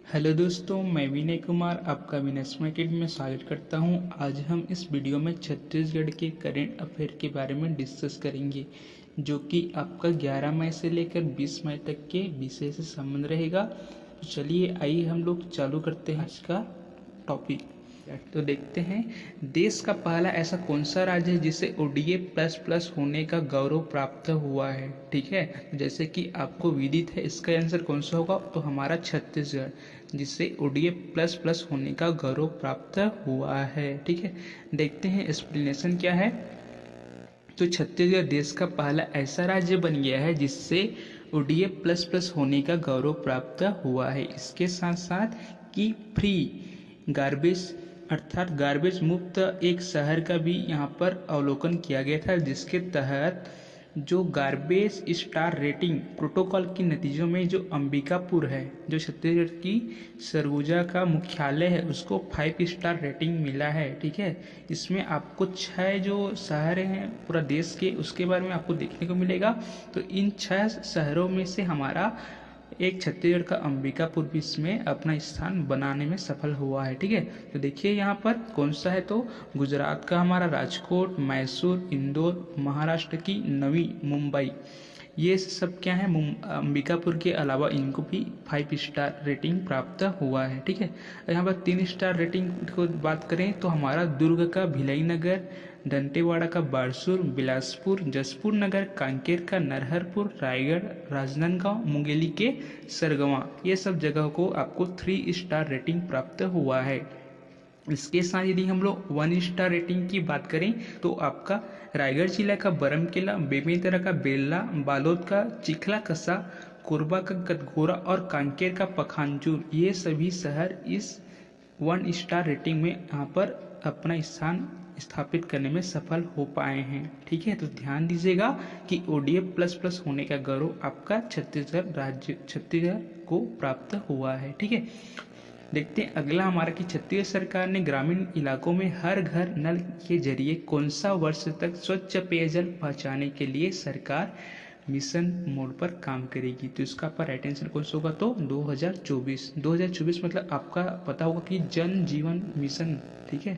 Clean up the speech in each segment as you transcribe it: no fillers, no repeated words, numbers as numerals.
Hello दोस्तों, मैं विनय कुमार आपका विनय अकेडमी में स्वागत करता हूं। आज हम इस वीडियो में छत्तीसगढ़ के करेंट अफेयर के बारे में डिस्कस करेंगे, जो कि आपका 11 मई से लेकर 20 मई तक के विषय से संबंध रहेगा। तो चलिए आइए हम लोग चालू करते हैं आज का टॉपिक। तो देखते हैं, देश का पहला ऐसा कौन सा राज्य है जिसे ओडीए प्लस प्लस होने का गौरव प्राप्त हुआ है। ठीक है, जैसे कि आपको विदित है, इसका आंसर कौन सा होगा, तो हमारा छत्तीसगढ़, जिसे ओडीए प्लस प्लस होने का गौरव प्राप्त हुआ है। ठीक है, देखते हैं एक्सप्लेनेशन क्या है। तो छत्तीसगढ़ देश का पहला ऐसा राज्य बन गया है जिससे ओडीए प्लस प्लस होने का गौरव प्राप्त हुआ है। इसके साथ साथ कि फ्री गार्बेज अर्थात गार्बेज मुक्त एक शहर का भी यहाँ पर अवलोकन किया गया था, जिसके तहत जो गार्बेज स्टार रेटिंग प्रोटोकॉल के नतीजों में जो अंबिकापुर है, जो छत्तीसगढ़ की सरगुजा का मुख्यालय है, उसको 5 स्टार रेटिंग मिला है। ठीक है, इसमें आपको 6 जो शहर हैं पूरा देश के, उसके बारे में आपको देखने को मिलेगा। तो इन 6 शहरों में से हमारा एक छत्तीसगढ़ का अंबिकापुर भी इसमें अपना स्थान बनाने में सफल हुआ है। ठीक है, तो देखिए यहाँ पर कौन सा है, तो गुजरात का हमारा राजकोट, मैसूर, इंदौर, महाराष्ट्र की नवी मुंबई, ये सब क्या है, अंबिकापुर के अलावा इनको भी 5 स्टार रेटिंग प्राप्त हुआ है। ठीक है, यहाँ पर 3 स्टार रेटिंग को बात करें तो हमारा दुर्ग का भिलाई नगर, दंतेवाड़ा का बारसूर, बिलासपुर, जसपुर नगर, कांकेर का नरहरपुर, रायगढ़, राजनांदगांव, मुंगेली के सरगवा, ये सब जगह को आपको 3 स्टार रेटिंग प्राप्त हुआ है। इसके साथ यदि हम लोग 1 स्टार रेटिंग की बात करें तो आपका रायगढ़ जिला का बरमकेला, बेमेतरा का बेल्ला, बालोद का चिखला कसा, कोरबा का कटघोरा और कांकेर का पखानजूर, ये सभी शहर इस 1 स्टार रेटिंग में यहाँ पर अपना स्थान स्थापित करने में सफल हो पाए हैं। ठीक है, तो ध्यान दीजिएगा कि ओडीए प्लस प्लस होने का गौरव आपका छत्तीसगढ़ को प्राप्त हुआ है। ठीक है, देखते हैं अगला हमारा कि छत्तीसगढ़ सरकार ने ग्रामीण इलाकों में हर घर नल के जरिए कौन सा वर्ष तक स्वच्छ पेयजल पहुंचाने के लिए सरकार मिशन मोड पर काम करेगी। तो इसका आपका राइट आंसर कौन सा होगा, तो 2024 मतलब आपका पता होगा कि जन जीवन मिशन। ठीक है,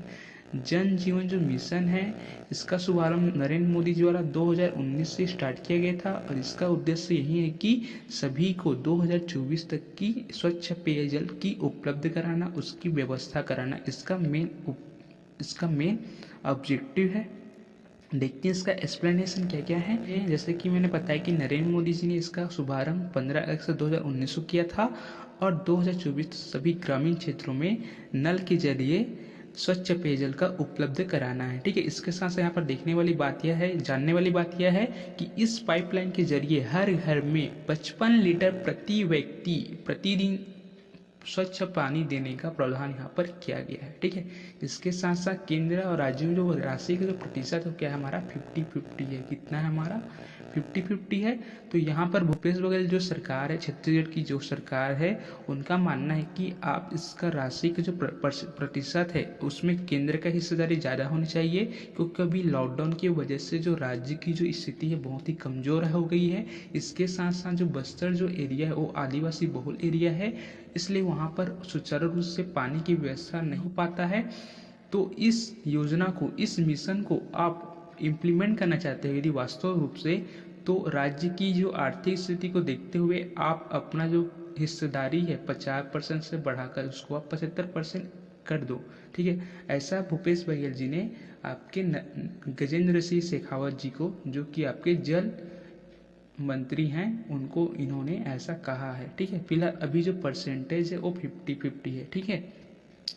जन जीवन जो मिशन है, इसका शुभारंभ नरेंद्र मोदी जी द्वारा 2019 से स्टार्ट किया गया था और इसका उद्देश्य यही है कि सभी को 2024 तक की स्वच्छ पेयजल की उपलब्ध कराना, उसकी व्यवस्था कराना, इसका मेन ऑब्जेक्टिव है। देखते हैं इसका एक्सप्लेनेशन क्या क्या है। जैसे कि मैंने बताया कि नरेंद्र मोदी जी ने इसका शुभारंभ 15 अगस्त 2019 को किया था और 2024 सभी ग्रामीण क्षेत्रों में नल के जरिए स्वच्छ पेयजल का उपलब्ध कराना है। ठीक है, इसके साथ साथ यहाँ पर देखने वाली बात यह है, जानने वाली बात यह है कि इस पाइपलाइन के जरिए हर घर में 55 लीटर प्रति व्यक्ति प्रतिदिन स्वच्छ पानी देने का प्रावधान यहाँ पर किया गया है। ठीक है, इसके साथ साथ केंद्र और राज्यों में जो राशि का जो प्रतिशत है क्या है हमारा 50-50 है। कितना है हमारा 50-50 है। तो यहाँ पर भूपेश बघेल जो सरकार है, छत्तीसगढ़ की जो सरकार है, उनका मानना है कि आप इसका राशि का जो प्रतिशत है उसमें केंद्र का हिस्सेदारी ज़्यादा होनी चाहिए, क्योंकि अभी लॉकडाउन की वजह से जो राज्य की जो स्थिति है बहुत ही कमज़ोर हो गई है। इसके साथ साथ जो बस्तर जो एरिया है वो आदिवासी बहुल एरिया है, इसलिए वहाँ पर सुचारू रूप से पानी की व्यवस्था नहीं हो पाता है। तो इस योजना को, इस मिशन को आप इम्प्लीमेंट करना चाहते हैं यदि वास्तव रूप से, तो राज्य की जो आर्थिक स्थिति को देखते हुए आप अपना जो हिस्सेदारी है 50% से बढ़ाकर उसको आप 75% कर दो। ठीक है, ऐसा भूपेश बघेल जी ने आपके गजेंद्र सिंह शेखावत जी को, जो कि आपके जल मंत्री हैं, उनको इन्होंने ऐसा कहा है। ठीक है, फिलहाल अभी जो परसेंटेज है वो 50-50 है। ठीक है,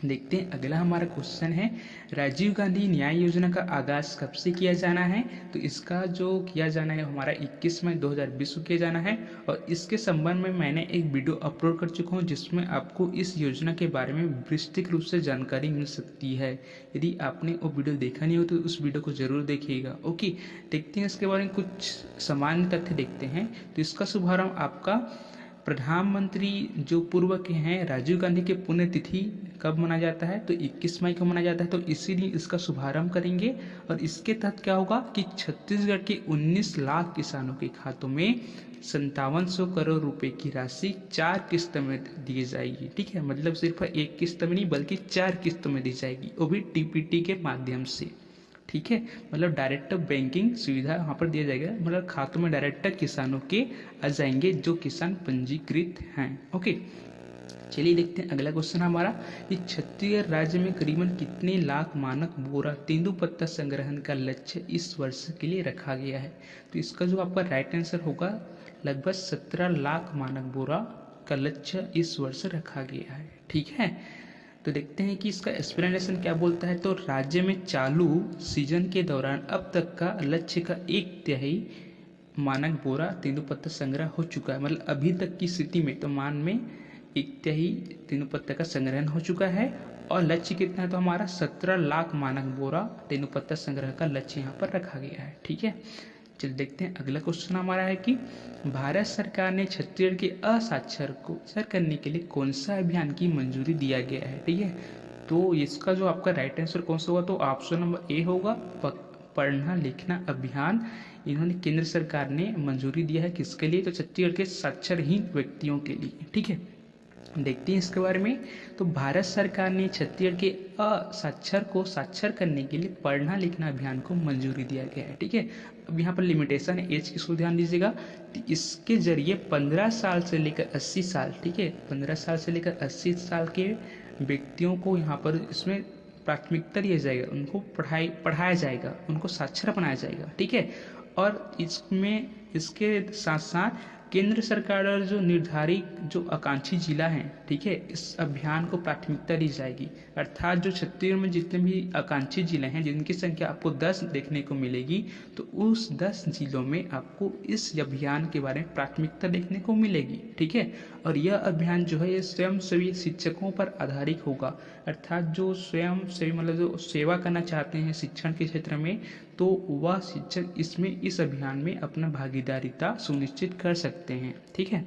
देखते हैं अगला हमारा क्वेश्चन है, राजीव गांधी न्याय योजना का आगाज कब से किया जाना है। तो इसका जो किया जाना है हमारा 21 मई 2020 को किया जाना है और इसके संबंध में मैंने एक वीडियो अपलोड कर चुका हूं, जिसमें आपको इस योजना के बारे में विस्तृत रूप से जानकारी मिल सकती है। यदि आपने वो वीडियो देखा नहीं हो तो उस वीडियो को जरूर देखिएगा। ओके, देखते हैं इसके बारे में कुछ सामान्य तथ्य देखते हैं। तो इसका शुभारंभ आपका प्रधानमंत्री जो पूर्व के हैं राजीव गांधी के पुण्यतिथि कब मनाया जाता है, तो 21 मई को मनाया जाता है। तो इसी दिन इसका शुभारंभ करेंगे और इसके तहत क्या होगा कि छत्तीसगढ़ के 19 लाख किसानों के खातों में 5700 करोड़ रुपए की राशि 4 किस्तों में दी जाएगी। ठीक है, मतलब सिर्फ एक किस्त में नहीं बल्कि 4 किस्तों में दी जाएगी, वो भी टीपीटी के माध्यम से। ठीक है, मतलब डायरेक्ट बैंकिंग सुविधा वहाँ पर दिया जाएगा, मतलब खातों में डायरेक्ट किसानों के आ जाएंगे जो किसान पंजीकृत हैं। ओके, चलिए देखते हैं अगला क्वेश्चन हमारा कि छत्तीसगढ़ राज्य में करीबन कितने लाख मानक बोरा तेंदुपत्ता संग्रहण का लक्ष्य इस वर्ष के लिए रखा गया है। तो इसका जो आपका राइट आंसर होगा लगभग 17 लाख मानक बोरा का लक्ष्य इस वर्ष रखा गया है। ठीक है, तो देखते हैं कि इसका एक्सप्लेनेशन क्या बोलता है। तो राज्य में चालू सीजन के दौरान अब तक का लक्ष्य का 1/3 मानक बोरा तेंदुपत्ता संग्रह हो चुका है। मतलब अभी तक की स्थिति में तो मान में 1/3 तेंदुपत्ता का संग्रहण हो चुका है और लक्ष्य कितना है, तो हमारा 17 लाख मानक बोरा तेंदुपत्ता संग्रह का लक्ष्य यहाँ पर रखा गया है। ठीक है, चलिए देखते हैं अगला क्वेश्चन हमारा है कि भारत सरकार ने छत्तीसगढ़ के असाक्षर को साक्षर करने के लिए कौन सा अभियान की मंजूरी दिया गया है। ठीक है, तो इसका जो आपका राइट आंसर कौन सा होगा, तो ऑप्शन नंबर ए होगा, पढ़ना लिखना अभियान। इन्होंने केंद्र सरकार ने मंजूरी दिया है किसके लिए, तो छत्तीसगढ़ के साक्षरहीन व्यक्तियों के लिए। ठीक है, देखते हैं इसके बारे में। तो भारत सरकार ने छत्तीसगढ़ के असाक्षर को साक्षर करने के लिए पढ़ना लिखना अभियान को मंजूरी दिया गया है। ठीक है, अब यहाँ पर लिमिटेशन है एज की, इसको ध्यान दीजिएगा। तो इसके जरिए 15 साल से लेकर 80 साल, ठीक है, 15 साल से लेकर 80 साल के व्यक्तियों को यहाँ पर इसमें प्राथमिकता दिया जाएगा, उनको पढ़ाया जाएगा, उनको साक्षर बनाया जाएगा। ठीक है, और इसमें इसके साथ साथ केंद्र सरकार और जो निर्धारित जो आकांक्षी जिला हैं, ठीक है, इस अभियान को प्राथमिकता दी जाएगी। अर्थात जो छत्तीसगढ़ में जितने भी आकांक्षी जिले हैं जिनकी संख्या आपको 10 देखने को मिलेगी, तो उस 10 जिलों में आपको इस अभियान के बारे में प्राथमिकता देखने को मिलेगी। ठीक है, और यह अभियान जो है ये स्वयंसेवी शिक्षकों पर आधारित होगा। अर्थात जो स्वयंसेवी मतलब जो सेवा करना चाहते हैं शिक्षण के क्षेत्र में, तो वह शिक्षक इसमें इस अभियान में अपना भागीदारिता सुनिश्चित कर सकते हैं। ठीक है,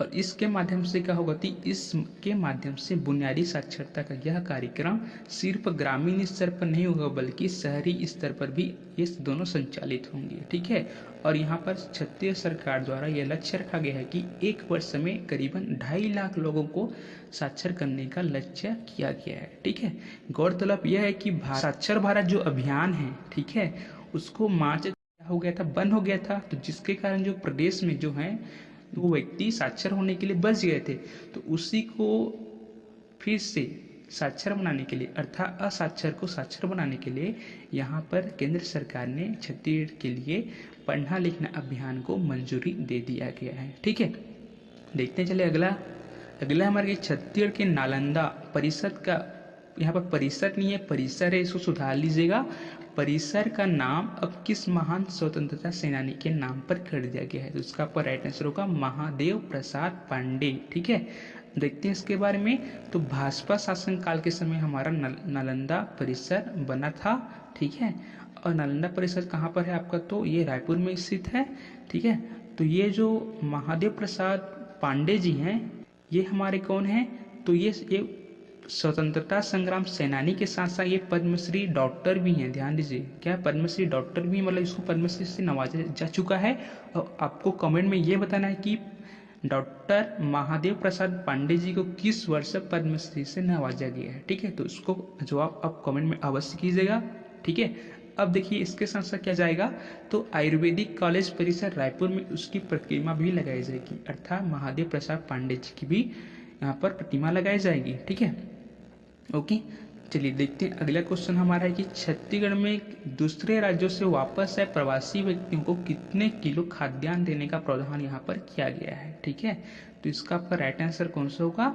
और इसके माध्यम से क्या होगा कि इसके माध्यम से बुनियादी साक्षरता का यह कार्यक्रम सिर्फ ग्रामीण स्तर पर नहीं होगा बल्कि शहरी स्तर पर भी ये दोनों संचालित होंगे। ठीक है, और यहाँ पर छत्तीसगढ़ सरकार द्वारा यह लक्ष्य रखा गया है कि एक वर्ष में करीबन 2.5 लाख लोगों को साक्षर करने का लक्ष्य किया गया है। ठीक है, गौरतलब यह है कि साक्षर भारत जो अभियान है, ठीक है, उसको मार्च हो गया था, बंद हो गया था, तो जिसके कारण जो प्रदेश में जो है वो व्यक्ति साक्षर होने के लिए बच गए थे, तो उसी को फिर से साक्षर बनाने के लिए अर्थात असाक्षर को साक्षर बनाने के लिए यहाँ पर केंद्र सरकार ने छत्तीसगढ़ के लिए पढ़ना लिखना अभियान को मंजूरी दे दिया गया है। ठीक है, देखते हैं चले अगला हमारे छत्तीसगढ़ के नालंदा परिषद का, यहाँ पर परिषद नहीं है परिसर है, इसको सुधार लीजिएगा। परिसर का नाम अब किस महान स्वतंत्रता सेनानी के नाम पर कर दिया गया है, तो इसका आपका राइट आंसर होगा महादेव प्रसाद पांडे। ठीक है, देखते हैं इसके बारे में। तो भाजपा शासन काल के समय हमारा नालंदा परिसर बना था। ठीक है, और नालंदा परिसर कहाँ पर है आपका, तो ये रायपुर में स्थित है। ठीक है, तो ये जो महादेव प्रसाद पांडे जी हैं ये हमारे कौन हैं, तो ये स्वतंत्रता संग्राम सेनानी के साथ साथ ये पद्मश्री डॉक्टर भी हैं। ध्यान दीजिए, क्या पद्मश्री डॉक्टर भी, मतलब इसको पद्मश्री से नवाजा जा चुका है। और आपको कमेंट में ये बताना है कि डॉक्टर महादेव प्रसाद पांडे जी को किस वर्ष पद्मश्री से नवाजा गया है। ठीक है, तो इसको जवाब आप कमेंट में अवश्य कीजिएगा। ठीक है, अब देखिए इसके साथ साथ क्या जाएगा, तो आयुर्वेदिक कॉलेज परिसर रायपुर में उसकी प्रतिमा भी लगाई जाएगी, अर्थात महादेव प्रसाद पांडे जी की भी यहाँ पर प्रतिमा लगाई जाएगी। ठीक है, ओके, चलिए देखते हैं अगला क्वेश्चन हमारा है कि छत्तीसगढ़ में दूसरे राज्यों से वापस आए प्रवासी व्यक्तियों को कितने किलो खाद्यान्न देने का प्रावधान यहाँ पर किया गया है। ठीक है, तो इसका आपका राइट आंसर कौन सा होगा,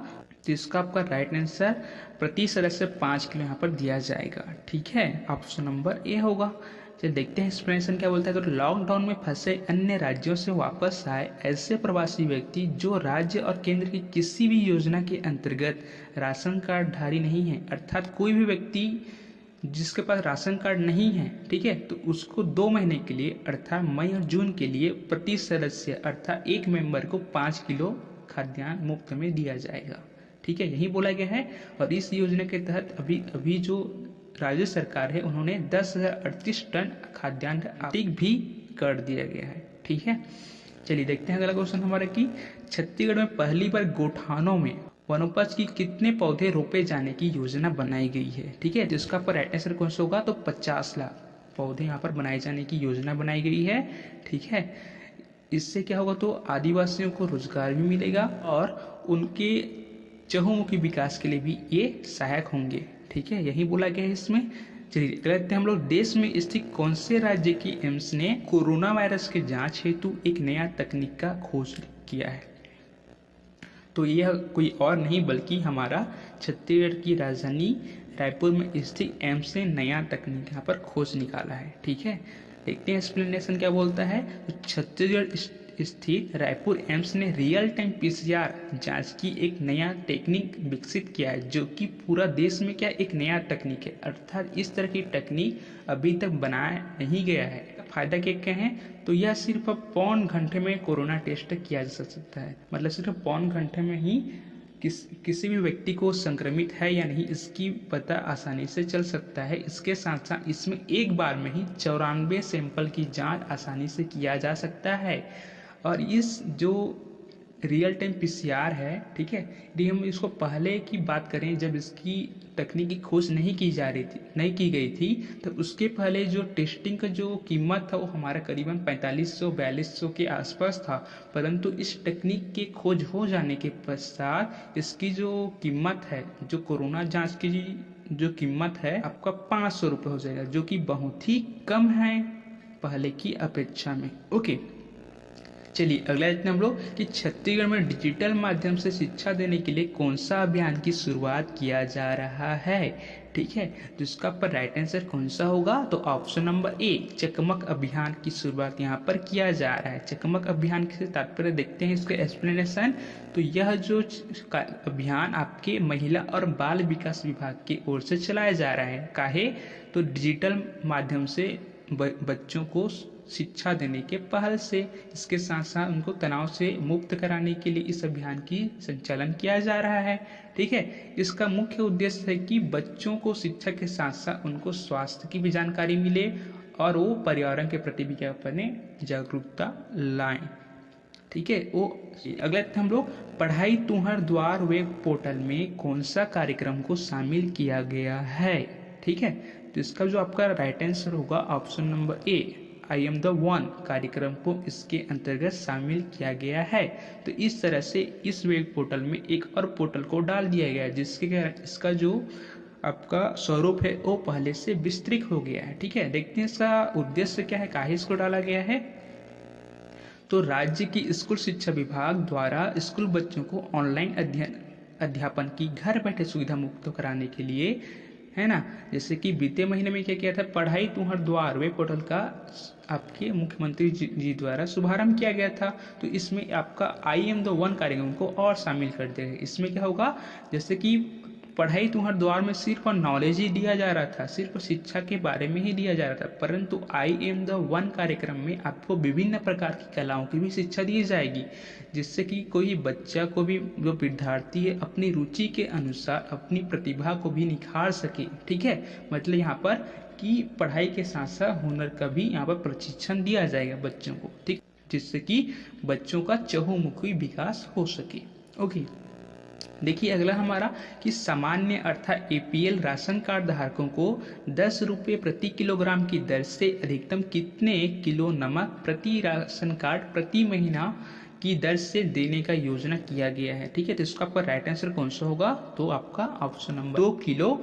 तो इसका आपका राइट आंसर प्रति सदस्य 5 किलो यहाँ पर दिया जाएगा। ठीक है, ऑप्शन नंबर ए होगा। चलिए देखते हैं एक्सप्लेनेशन क्या बोलता है। तो लॉकडाउन में फंसे अन्य राज्यों से वापस आए ऐसे प्रवासी व्यक्ति जो राज्य और केंद्र की किसी भी योजना के अंतर्गत राशन कार्ड धारी नहीं है, अर्थात कोई भी व्यक्ति जिसके पास राशन कार्ड नहीं है, ठीक है, तो उसको 2 महीने के लिए अर्थात मई और जून के लिए प्रति सदस्य अर्थात एक मेंबर को 5 किलो खाद्यान्न मुफ्त में दिया जाएगा। ठीक है, यही बोला गया है। और इस योजना के तहत अभी जो राज्य सरकार है उन्होंने 10,038 टन खाद्यान्न आपूर्ति भी कर दिया गया है। ठीक है, चलिए देखते हैं अगला क्वेश्चन हमारा कि छत्तीसगढ़ में पहली बार गौठानों में वनोपज की कितने पौधे रोपे जाने की योजना बनाई गई है। ठीक है, तो इसका पर राइट आंसर कौन सा होगा, तो 50 लाख पौधे यहाँ पर बनाए जाने की योजना बनाई गई है। ठीक है, इससे क्या होगा, तो आदिवासियों को रोजगार भी मिलेगा और उनके चहुमुखी विकास के लिए भी ये सहायक होंगे। ठीक है, यही बोला गया है इसमें। चलिए देखते हैं हम लोग, देश में स्थित कौन से राज्य की एम्स ने कोरोना वायरस के जांच हेतु एक नया तकनीक का खोज किया है। तो यह कोई और नहीं बल्कि हमारा छत्तीसगढ़ की राजधानी रायपुर में स्थित एम्स ने नया तकनीक यहाँ पर खोज निकाला है। ठीक है, देखते हैं एक्सप्लेनेशन क्या बोलता है। तो छत्तीसगढ़ स्थित रायपुर एम्स ने रियल टाइम पीसीआर जांच की एक नया टेक्निक विकसित किया है, जो कि पूरा देश में क्या एक नया तकनीक है, अर्थात इस तरह की तकनीक अभी तक बनाया नहीं गया है। फायदा क्या है, तो यह सिर्फ पौन घंटे में कोरोना टेस्ट किया जा सकता है, मतलब सिर्फ पौन घंटे में ही किसी भी व्यक्ति को संक्रमित है या नहीं इसकी पता आसानी से चल सकता है। इसके साथ साथ इसमें एक बार में ही 94 सैंपल की जांच आसानी से किया जा सकता है। और इस जो रियल टाइम पीसीआर है, ठीक है, यदि हम इसको पहले की बात करें जब इसकी तकनीकी खोज नहीं की गई थी, तो उसके पहले जो टेस्टिंग का जो कीमत था वो हमारा करीबन 4500-4200 के आसपास था। परंतु इस तकनीक के खोज हो जाने के पश्चात इसकी जो कीमत है, जो कोरोना जांच की जो कीमत है आपका 500 रुपये हो जाएगा, जो कि बहुत ही कम है पहले की अपेक्षा में। ओके, चलिए अगला देखते हैं हम लोग कि छत्तीसगढ़ में डिजिटल माध्यम से शिक्षा देने के लिए कौन सा अभियान की शुरुआत किया जा रहा है। ठीक है, तो इसका पर राइट आंसर कौन सा होगा, तो ऑप्शन नंबर ए चकमक अभियान की शुरुआत यहाँ पर किया जा रहा है। चकमक अभियान से तात्पर्य देखते हैं इसके एक्सप्लेनेशन। तो यह जो अभियान आपके महिला और बाल विकास विभाग की ओर से चलाया जा रहा है। काहे, तो डिजिटल माध्यम से बच्चों को शिक्षा देने के पहल से, इसके साथ साथ उनको तनाव से मुक्त कराने के लिए इस अभियान की संचालन किया जा रहा है। ठीक है, इसका मुख्य उद्देश्य है कि बच्चों को शिक्षा के साथ साथ उनको स्वास्थ्य की भी जानकारी मिले और वो पर्यावरण के प्रति भी क्या बने, जागरूकता लाएं। ठीक है, वो अगले हम लोग पढ़ाई तुहर द्वार वेब पोर्टल में कौन सा कार्यक्रम को शामिल किया गया है। ठीक है, तो इसका जो आपका राइट आंसर होगा option number A I am the one कार्यक्रम को इसके अंतर्गत शामिल किया गया है। तो इस तरह से इस वेब पोर्टल में एक और पोर्टल को डाल दिया गया है, जिसके कारण इसका जो आपका स्वरूप है वो पहले से विस्तृत हो गया है। ठीक है, देखते हैं इसका उद्देश्य क्या है, काहे इसको डाला गया है। तो राज्य की स्कूल शिक्षा विभाग द्वारा स्कूल बच्चों को ऑनलाइन अध्यापन की घर बैठे सुविधा मुक्त कराने के लिए, है ना, जैसे कि बीते महीने में क्या किया था, पढ़ाई तुहर द्वार वेब पोर्टल का आपके मुख्यमंत्री जी द्वारा शुभारंभ किया गया था। तो इसमें आपका आई एम द वन कार्यक्रम को और शामिल कर दिया गया। इसमें क्या होगा, जैसे कि पढ़ाई तुहर द्वार में सिर्फ नॉलेज ही दिया जा रहा था, सिर्फ शिक्षा के बारे में ही दिया जा रहा था, परंतु आई एम द वन कार्यक्रम में आपको विभिन्न प्रकार की कलाओं की भी शिक्षा दी जाएगी, जिससे कि कोई बच्चा को भी, जो विद्यार्थी है, अपनी रुचि के अनुसार अपनी प्रतिभा को भी निखार सके। ठीक है, मतलब यहाँ पर कि पढ़ाई के साथ साथ हुनर का भी यहाँ पर प्रशिक्षण दिया जाएगा बच्चों को, ठीक, जिससे कि बच्चों का चहुमुखी विकास हो सके। ओके, देखिए अगला हमारा कि सामान्य अर्थात एपीएल राशन कार्ड धारकों को 10 रुपये प्रति किलोग्राम की दर से अधिकतम कितने किलो नमक प्रति राशन कार्ड प्रति महीना की दर से देने का योजना किया गया है। ठीक है, तो इसका आपका राइट आंसर कौन सा होगा, तो आपका ऑप्शन नंबर 2 किलो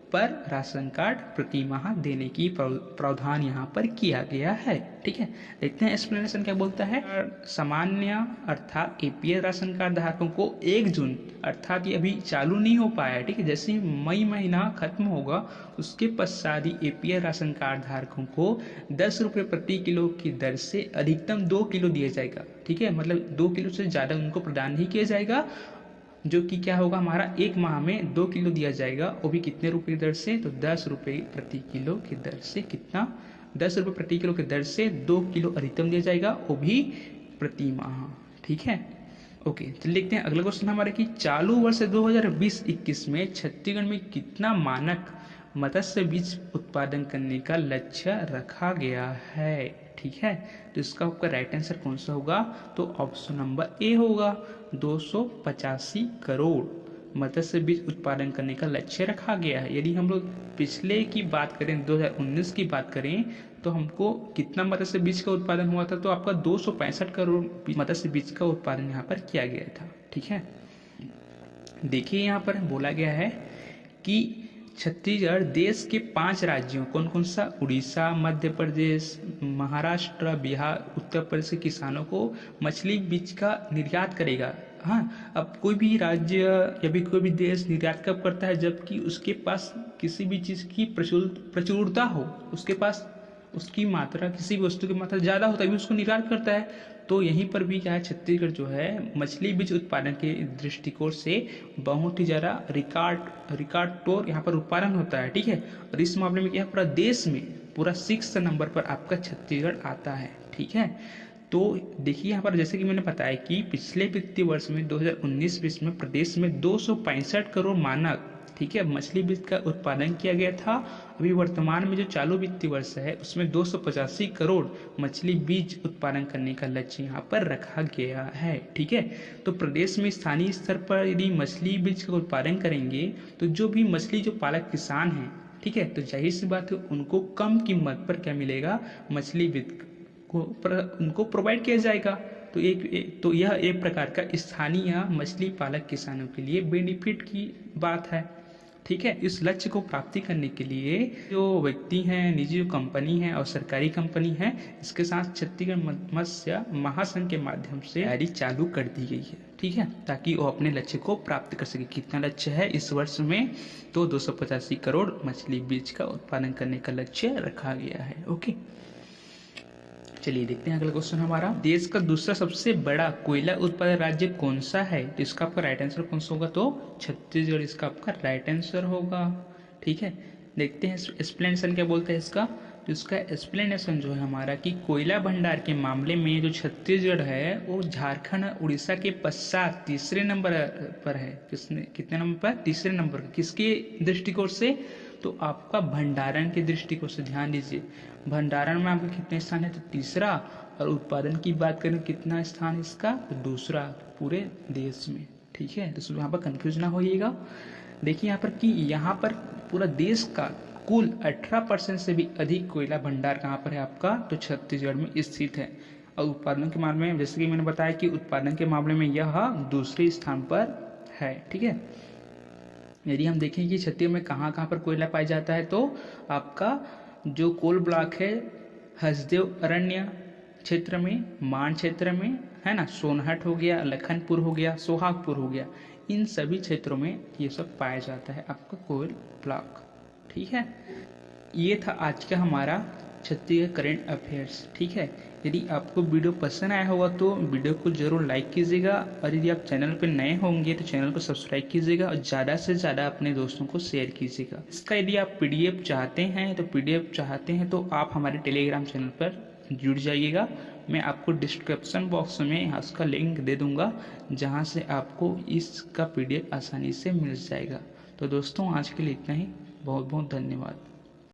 पर राशन कार्ड प्रति माह देने की प्रावधान यहाँ पर किया गया है। ठीक है, देखते हैं एक्सप्लेनेशन क्या बोलता है। सामान्य अर्थात एपीएल राशन कार्ड धारकों को 1 जून अर्थात ये अभी चालू नहीं हो पाया है। ठीक है, जैसे ही मई महीना खत्म होगा उसके पश्चात ही एपीएल राशन कार्ड धारकों को 10 रुपये प्रति किलो की दर से अधिकतम 2 किलो दिया जाएगा। ठीक है, मतलब 2 किलो से ज़्यादा उनको प्रदान नहीं किया जाएगा। जो कि क्या होगा हमारा 1 माह में 2 किलो दिया जाएगा, वो भी कितने रुपए की दर से, तो 10 रुपये प्रति किलो की दर से। कितना, 10 रुपये प्रति किलो की दर से 2 किलो अधिकतम दिया जाएगा, वो भी प्रति माह। ठीक है, ओके। चलिए देखते हैं अगला क्वेश्चन हमारा कि चालू वर्ष 2020-21 में छत्तीसगढ़ में कितना मानक मत्स्य बीज उत्पादन करने का लक्ष्य रखा गया है। ठीक है, तो इसका आपका राइट आंसर कौन सा होगा, तो ऑप्शन नंबर ए होगा, 285 करोड़ मत्स्य बीज उत्पादन करने का लक्ष्य रखा गया है। यदि हम लोग पिछले की बात करें, 2019 की बात करें, तो हमको कितना मत्स्य बीज का उत्पादन हुआ था, तो आपका 265 करोड़ मत्स्य बीज का उत्पादन यहाँ पर किया गया था। ठीक है, देखिए यहाँ पर बोला गया है कि छत्तीसगढ़ देश के 5 राज्यों कौन कौन सा, उड़ीसा, मध्य प्रदेश, महाराष्ट्र, बिहार, उत्तर प्रदेश के किसानों को मछली बीज का निर्यात करेगा। हाँ, अब कोई भी राज्य या भी कोई भी देश निर्यात कब करता है, जबकि उसके पास किसी भी चीज़ की प्रचुरता हो, उसके पास उसकी मात्रा, किसी भी वस्तु की मात्रा ज़्यादा हो तभी उसको निर्यात करता है। तो यहीं पर भी क्या है, छत्तीसगढ़ जो है मछली बीज उत्पादन के दृष्टिकोण से बहुत ही ज़्यादा रिकॉर्ड तोड़ यहाँ पर उत्पादन होता है। ठीक है, और इस मामले में क्या है, पूरा देश में पूरा 6 नंबर पर आपका छत्तीसगढ़ आता है। ठीक है, तो देखिए यहाँ पर जैसे कि मैंने बताया कि पिछले वित्तीय वर्ष में 2019-20 में प्रदेश में 265 करोड़ मानक, ठीक है, मछली बीज का उत्पादन किया गया था। अभी वर्तमान में जो चालू वित्तीय वर्ष है उसमें 285 करोड़ मछली बीज उत्पादन करने का लक्ष्य यहाँ पर रखा गया है। ठीक है, तो प्रदेश में स्थानीय स्तर पर यदि मछली बीज का उत्पादन करेंगे तो जो भी मछली जो पालक किसान हैं, ठीक है, तो जाहिर सी बात है उनको कम कीमत पर क्या मिलेगा, मछली बीज को उनको प्रोवाइड किया जाएगा। तो यह एक प्रकार का स्थानीय मछली पालक किसानों के लिए बेनिफिट की बात है। ठीक है, इस लक्ष्य को प्राप्ति करने के लिए जो व्यक्ति हैं, निजी जो कंपनी है और सरकारी कंपनी है, इसके साथ छत्तीसगढ़ मत्स्य महासंघ के माध्यम से तैयारी चालू कर दी गई है। ठीक है, ताकि वो अपने लक्ष्य को प्राप्त कर सके। कितना लक्ष्य है इस वर्ष में, तो 285 करोड़ मछली बीज का उत्पादन करने का लक्ष्य रखा गया है। ओके, चलिए देखते हैं अगला क्वेश्चन हमारा, देश का दूसरा सबसे बड़ा कोयला उत्पादक राज्य कौन सा है, तो इसका आपका राइट आंसर कौन सा होगा, तो छत्तीसगढ़ इसका आपका राइट आंसर होगा। ठीक है, देखते हैं एक्सप्लेनेशन क्या बोलते हैं इसका, तो इसका एक्सप्लेनेशन जो है हमारा कि कोयला भंडार के मामले में जो छत्तीसगढ़ है वो झारखंड और उड़ीसा के पश्चात तीसरे नंबर पर है। कितने नंबर पर, तीसरे नंबर पर। किसके दृष्टिकोण से, तो आपका भंडारण के दृष्टिकोण से। ध्यान दीजिए, भंडारण में आपका कितने स्थान है, तो तीसरा, और उत्पादन की बात करें कितना स्थान इसका, तो दूसरा पूरे देश में। ठीक है, तो यहाँ पर कंफ्यूज ना होइएगा। देखिए यहाँ पर कि यहाँ पर पूरा देश का कुल 18% से भी अधिक कोयला भंडार कहाँ पर है आपका, तो छत्तीसगढ़ में स्थित है। और उत्पादन के मामले में जैसे कि मैंने बताया कि उत्पादन के मामले में यह दूसरे स्थान पर है। ठीक है, यदि हम देखें कि छत्तीसगढ़ में कहाँ कहाँ पर कोयला पाया जाता है, तो आपका जो कोल ब्लॉक है हसदेव अरण्य क्षेत्र में, मान क्षेत्र में है ना, सोनहट हो गया, लखनपुर हो गया, सोहागपुर हो गया, इन सभी क्षेत्रों में ये सब पाया जाता है आपका कोल ब्लॉक। ठीक है, ये था आज का हमारा छत्तीसगढ़ करेंट अफेयर्स। ठीक है, यदि आपको वीडियो पसंद आया होगा तो वीडियो को जरूर लाइक कीजिएगा, और यदि आप चैनल पर नए होंगे तो चैनल को सब्सक्राइब कीजिएगा, और ज़्यादा से ज़्यादा अपने दोस्तों को शेयर कीजिएगा। इसका यदि आप पीडीएफ चाहते हैं तो आप हमारे टेलीग्राम चैनल पर जुड़ जाइएगा। मैं आपको डिस्क्रिप्शन बॉक्स में यहाँ उसका लिंक दे दूँगा, जहाँ से आपको इसका पीडीएफ आसानी से मिल जाएगा। तो दोस्तों आज के लिए इतना ही, बहुत बहुत धन्यवाद।